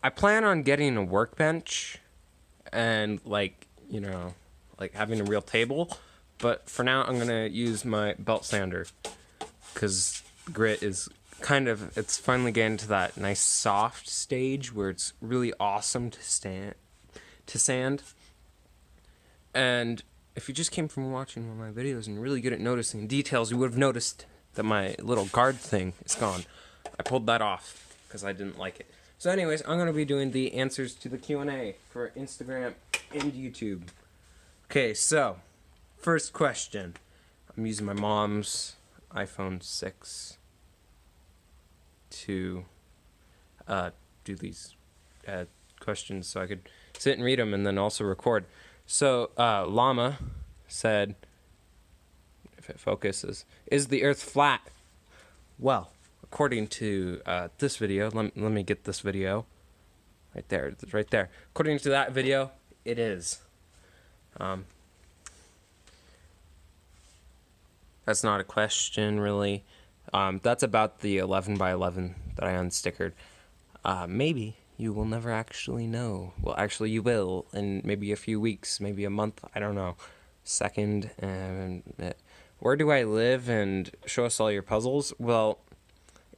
I plan on getting a workbench and like having a real table, but for now I'm gonna use my belt sander because grit is it's finally getting to that nice soft stage where it's really awesome to sand. And if you just came from watching one of my videos and you're really good at noticing details, you would have noticed that my little guard thing is gone. I pulled that off because I didn't like it. So anyways, I'm going to be doing the answers to the Q&A for Instagram and YouTube. Okay, so, first question. I'm using my mom's iPhone 6 to do these questions so I could sit and read them and then also record. So, Llama said, if it focuses, is the Earth flat? Well, according to this video, let me get this video. Right there, it's right there. According to that video, it is. That's not a question, really. That's about the 11 by 11 that I unstickered. Maybe you will never actually know. Well, actually you will in maybe a few weeks, maybe a month, I don't know. Second, where do I live and show us all your puzzles? Well,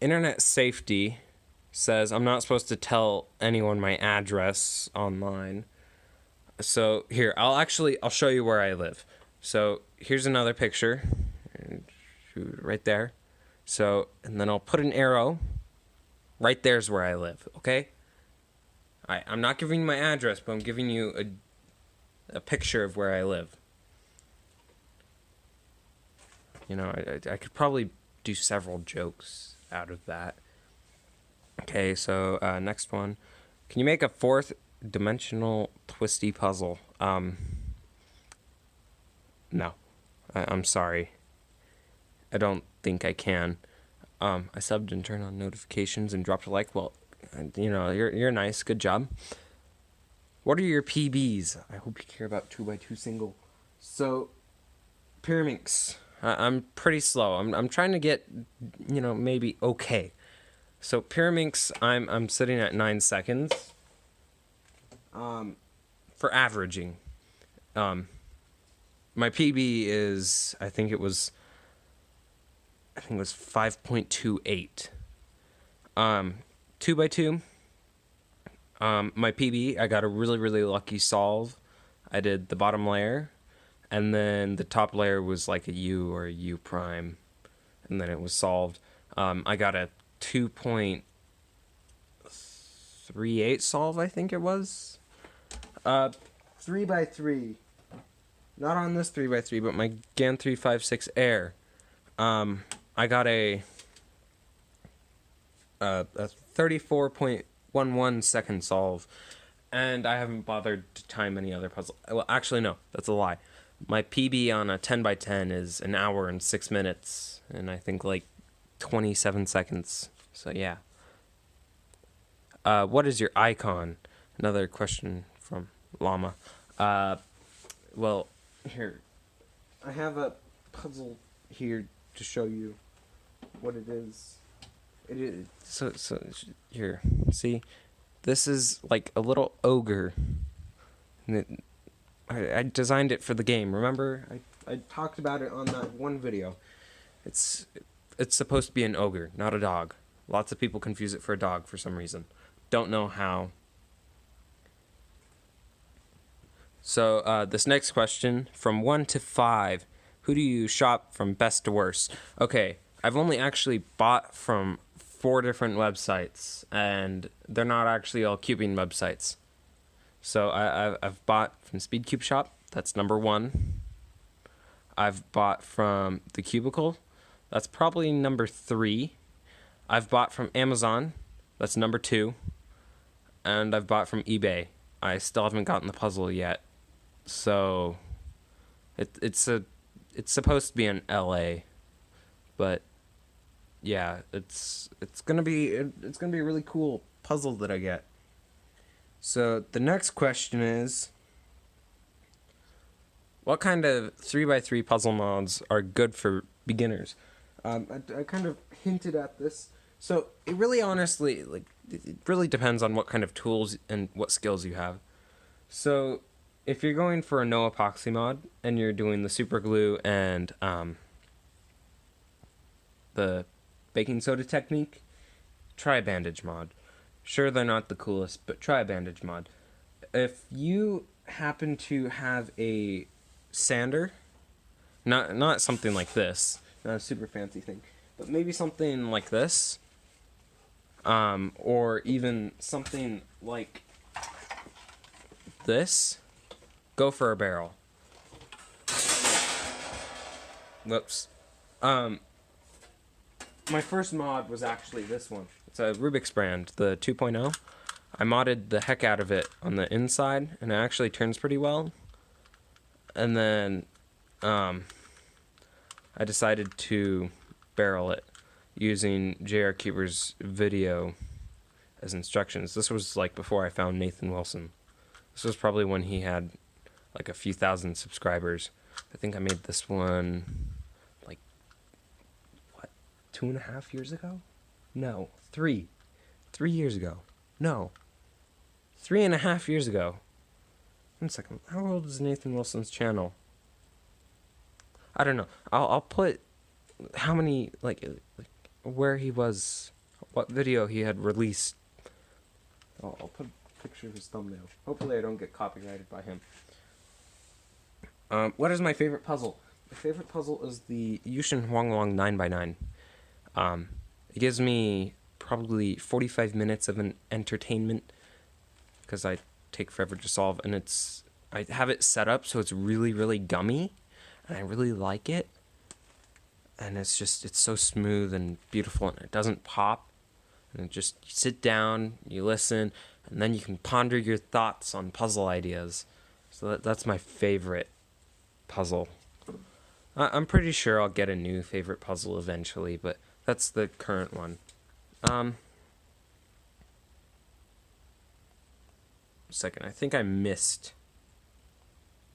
internet safety says I'm not supposed to tell anyone my address online. So here, I'll show you where I live. So here's another picture, right there. So, and then I'll put an arrow. Right there's where I live, okay? I'm not giving you my address, but I'm giving you a picture of where I live. You know, I could probably do several jokes out of that. Okay, so next one. Can you make a fourth dimensional twisty puzzle? No. I'm sorry. I don't think I can. I subbed and turned on notifications and dropped a like. Well, you know, you're nice. Good job. What are your PBs? I hope you care about 2x2 single. So, Pyraminx. I'm pretty slow. I'm trying to get, you know, maybe okay. So Pyraminx, I'm sitting at 9 seconds. For averaging. My PB is I think it was 5.28. 2x2. My PB, I got a really lucky solve. I did the bottom layer, and then the top layer was like a U or a U prime, and then it was solved. I got a 2.38 solve, I think it was. 3x3. Not on this 3x3, but my GAN 356 Air. I got a 34.11 second solve, and I haven't bothered to time any other puzzle. Well, actually, no, that's a lie. My PB on a 10x10 is an hour and 6 minutes, and I think like 27 seconds. So yeah. What is your icon? Another question from Llama. Well, here. I have a puzzle here to show you what it is. It is so here. See, this is like a little ogre. And I designed it for the game. Remember, I talked about it on that one video. It's supposed to be an ogre, not a dog. Lots of people confuse it for a dog for some reason. Don't know how. So this next question, from 1 to 5, who do you shop from best to worst? Okay, I've only actually bought from 4 different websites, and they're not actually all cubing websites. So I've bought from Speedcube Shop, that's number 1. I've bought from The Cubicle, that's probably number 3. I've bought from Amazon, that's number 2. And I've bought from eBay. I still haven't gotten the puzzle yet. So it's supposed to be in LA, but yeah, it's gonna be a really cool puzzle that I get. So the next question is, what kind of 3x3 puzzle mods are good for beginners? I kind of hinted at this. So it really honestly, like, it really depends on what kind of tools and what skills you have. So if you're going for a no epoxy mod and you're doing the super glue and the baking soda technique, try a bandage mod. Sure, they're not the coolest, but try a bandage mod. If you happen to have a sander, not something like this, not a super fancy thing, but maybe something like this, or even something like this, go for a barrel. Whoops. My first mod was actually this one. It's a Rubik's brand, the 2.0. I modded the heck out of it on the inside, and it actually turns pretty well. And then I decided to barrel it using J.R. Cuber's video as instructions. This was like before I found Nathan Wilson. This was probably when he had like a few thousand subscribers. I think I made this one like, what, 2.5 years ago? No, 3. 3 years ago. No. 3.5 years ago. 1 second. How old is Nathan Wilson's channel? I don't know. I'll put how many, like where he was, what video he had released. I'll put a picture of his thumbnail. Hopefully I don't get copyrighted by him. What is my favorite puzzle? My favorite puzzle is the Yushin Huanglong 9x9. It gives me probably 45 minutes of an entertainment because I take forever to solve, and I have it set up so it's really, really gummy, and I really like it. And it's so smooth and beautiful, and it doesn't pop. And it just, you sit down, you listen, and then you can ponder your thoughts on puzzle ideas. So that's my favorite puzzle. I'm pretty sure I'll get a new favorite puzzle eventually, but that's the current one. Second, I think I missed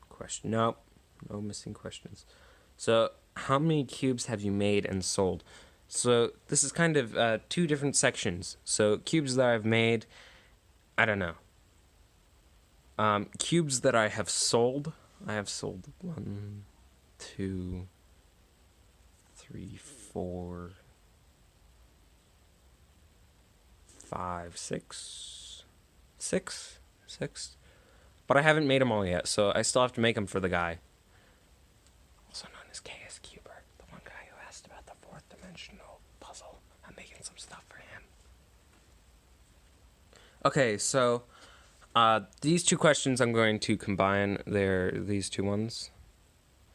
question. Nope, no missing questions. So, how many cubes have you made and sold? So, this is kind of 2 different sections. So, cubes that I've made, I don't know. Cubes that I have sold 1, 2, 3, 4, 5, 6. But I haven't made them all yet, so I still have to make them for the guy. Also known as KS Cuber, the one guy who asked about the 4th dimensional puzzle. I'm making some stuff for him. Okay, so these 2 questions I'm going to combine. They're these 2 ones.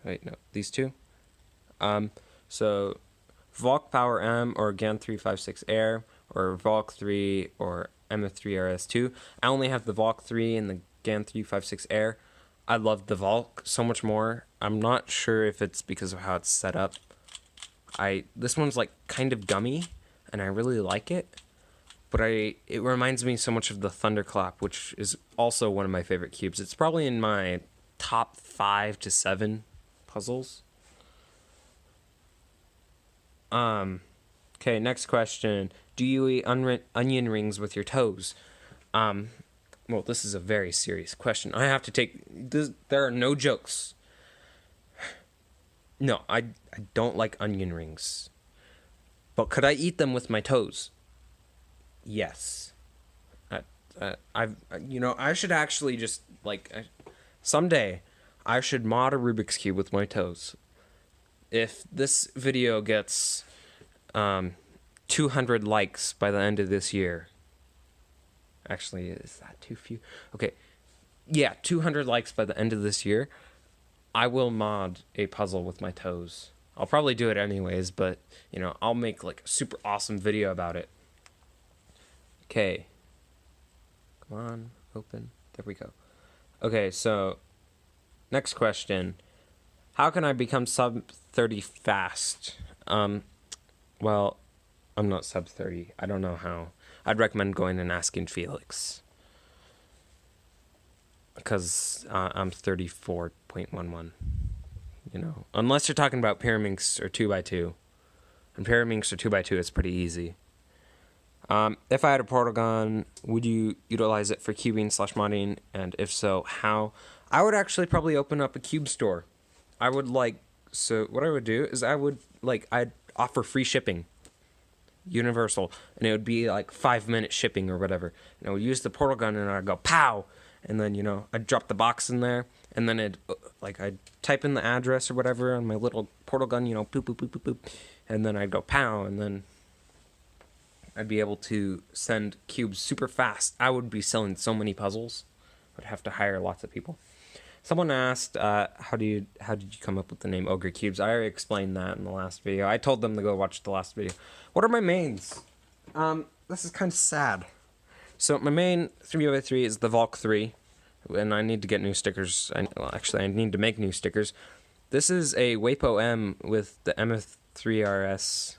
Wait, no, these 2. So Valk Power M or GAN 356 Air or Valk 3 or MF3 RS2. I only have the Valk 3 and the GAN 356 Air. I love the Valk so much more. I'm not sure if it's because of how it's set up. This one's like kind of gummy, and I really like it. But it reminds me so much of the Thunderclap, which is also one of my favorite cubes. It's probably in my top 5 to 7 puzzles. Okay, next question. Do you eat onion rings with your toes? Well, this is a very serious question. I have to take this. There are no jokes. No, I don't like onion rings. But could I eat them with my toes? Yes. I should actually just, someday, I should mod a Rubik's Cube with my toes. If this video gets 200 likes by the end of this year. Actually, is that too few? Okay. Yeah, 200 likes by the end of this year. I will mod a puzzle with my toes. I'll probably do it anyways, but, I'll make, a super awesome video about it. Okay. Come on, open. There we go. Okay, so, next question. How can I become sub 30 fast? Well, I'm not sub 30. I don't know how. I'd recommend going and asking Felix. Because I'm 34.11. Unless you're talking about Pyraminx or 2x2. And Pyraminx or 2x2 is pretty easy. If I had a portal gun, would you utilize it for cubing / modding? And if so, how? I would actually probably open up a cube store. I would so what I would do is I'd offer free shipping, universal, and it would be like 5-minute shipping or whatever. And I would use the portal gun and I'd go pow, and then I'd drop the box in there, and then I'd type in the address or whatever on my little portal gun, boop boop boop boop boop, and then I'd go pow, and then I'd be able to send cubes super fast. I would be selling so many puzzles. I'd have to hire lots of people. Someone asked, how did you come up with the name Ogre Cubes? I already explained that in the last video. I told them to go watch the last video. What are my mains? This is kind of sad. So my main 3x3 is the Valk 3, and I need to get new stickers. I need to make new stickers. This is a Wapo M with the MF3RS.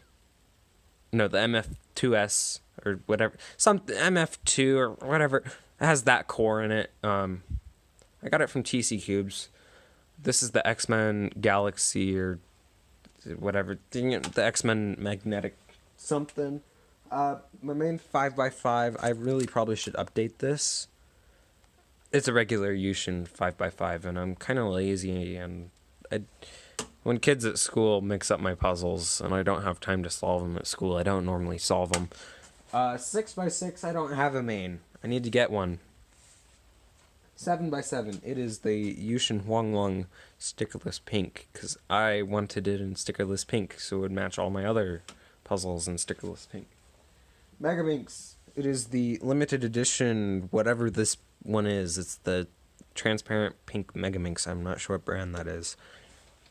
No, the MF2S or whatever. Some MF2 or whatever. It has that core in it. I got it from TC Cubes. This is the X-Men Galaxy or whatever. The X-Men Magnetic something. My main 5x5, I really probably should update this. It's a regular Yushin 5x5, and I'm kind of lazy, and when kids at school mix up my puzzles, and I don't have time to solve them at school, I don't normally solve them. 6x6, I don't have a main. I need to get one. 7x7, it is the Yushin Huanglong Stickerless Pink, because I wanted it in Stickerless Pink, so it would match all my other puzzles in Stickerless Pink. Megaminx, it is the limited edition, whatever this one is. It's the transparent pink Megaminx. I'm not sure what brand that is.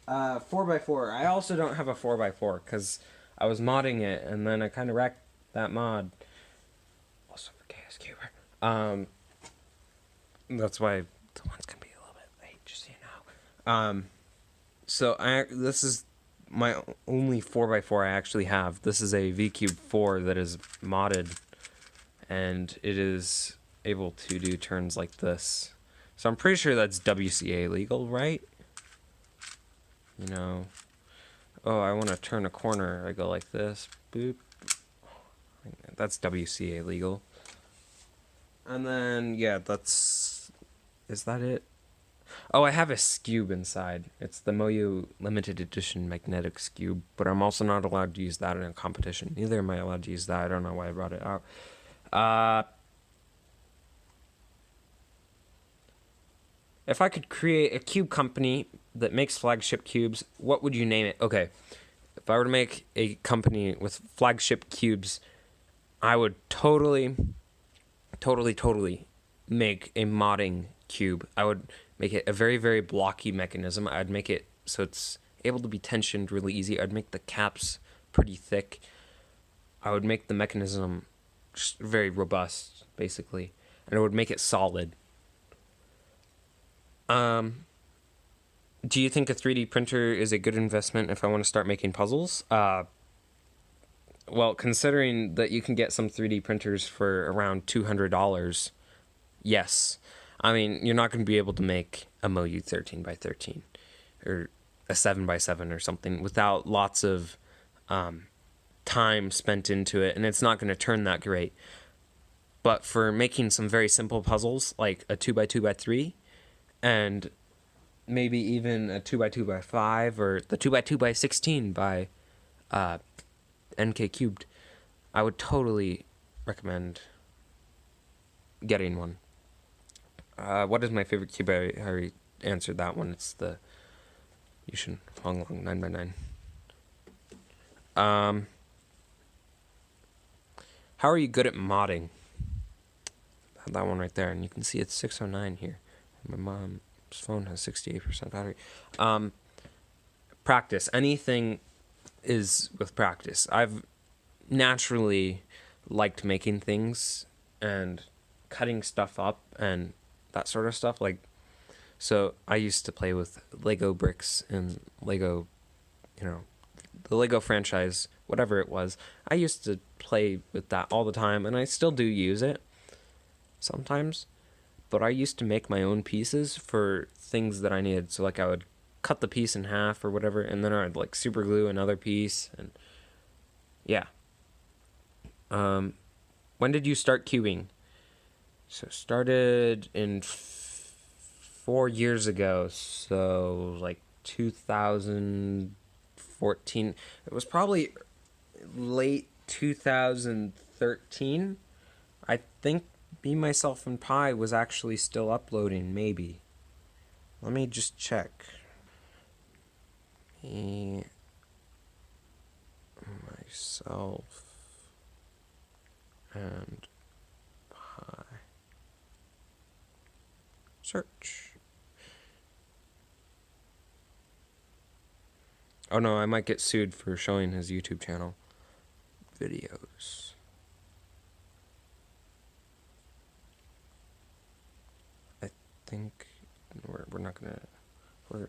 4x4, I also don't have a 4x4, because I was modding it, and then I kind of wrecked that mod. Also for Chaos Cuber. That's why the one's gonna be a little bit late, just so you know. So this is my only 4x4 I actually have. This is a VCube 4 that is modded, and it is able to do turns like this. So I'm pretty sure that's WCA legal, right? Oh, I want to turn a corner. I go like this, boop. That's WCA legal. And then, yeah, is that it? Oh, I have a Scube inside. It's the Moyu limited edition magnetic Scube, but I'm also not allowed to use that in a competition. Neither am I allowed to use that. I don't know why I brought it out. If I could create a cube company that makes flagship cubes, what would you name it? Okay, if I were to make a company with flagship cubes, I would totally make a modding cube. I would make it a very, very blocky mechanism. I'd make it so it's able to be tensioned really easy. I'd make the caps pretty thick. I would make the mechanism just very robust, basically. And I would make it solid. Do you think a 3D printer is a good investment if I want to start making puzzles? Well, considering that you can get some 3D printers for around $200, yes. I mean, you're not going to be able to make a Moyu 13x13 or a 7x7 or something without lots of time spent into it, and it's not going to turn that great. But for making some very simple puzzles, like a 2x2x3, and maybe even a 2x2x5 or the 2x2x16 by NK Cubed, I would totally recommend getting one. What is my favorite cube? I already answered that one. It's the Yushin Huanglong 9x9. How are you good at modding? I have that one right there, and you can see it's 609 here. My mom's phone has 68% battery. Practice. Anything is with practice. I've naturally liked making things and cutting stuff up and that sort of stuff. So I used to play with Lego bricks and Lego, the Lego franchise, whatever it was. I used to play with that all the time, and I still do use it sometimes. But I used to make my own pieces for things that I needed. So I would cut the piece in half or whatever, and then I'd super glue another piece, and yeah. When did you start cubing? So started in 4 years ago. So like 2014. It was probably late 2013. I think Me, Myself, and Pi was actually still uploading, maybe. Let me just check. Me, Myself, and Pi. Search. Oh no, I might get sued for showing his YouTube channel videos. I think we're not gonna. Okay,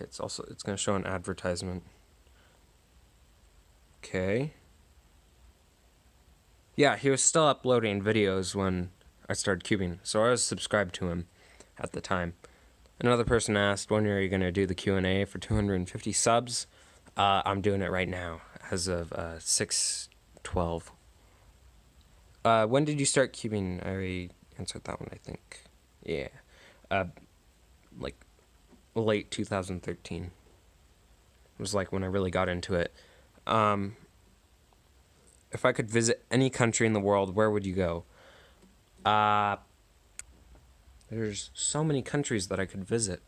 it's gonna show an advertisement. Okay. Yeah, he was still uploading videos when I started cubing, so I was subscribed to him at the time. Another person asked, when are you going to do the Q&A for 250 subs? I'm doing it right now, as of 6/12. When did you start cubing? I already answered that one, I think. Yeah. Like, late 2013. It was like when I really got into it. If I could visit any country in the world, where would you go? There's so many countries that I could visit.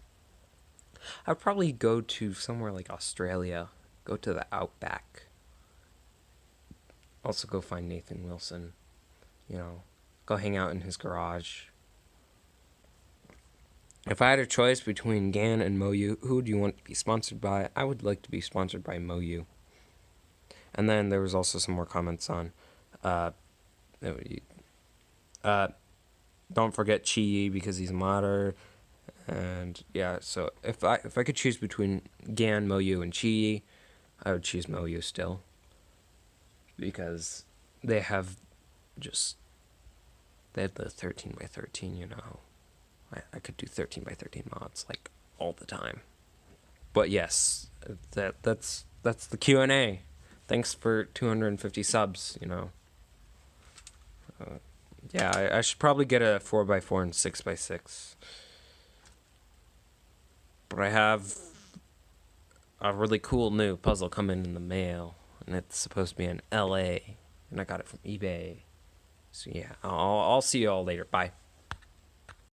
I'd probably go to somewhere like Australia. Go to the outback. Also go find Nathan Wilson. You know, go hang out in his garage. If I had a choice between GAN and MoU, who would you want to be sponsored by? I would like to be sponsored by MoU. And then there was also some more comments on don't forget Chi because he's a modder. And yeah, so if I could choose between GAN, MoU, and Chi, I would choose MoU still. Because they have the 13x13, you know. I could do 13x13 mods like all the time. But yes, that's the Q&A. Thanks for 250 subs, you know. Yeah, I should probably get a 4x4 and 6x6. But I have a really cool new puzzle coming in the mail, and it's supposed to be in LA, and I got it from eBay. So yeah, I'll see you all later. Bye.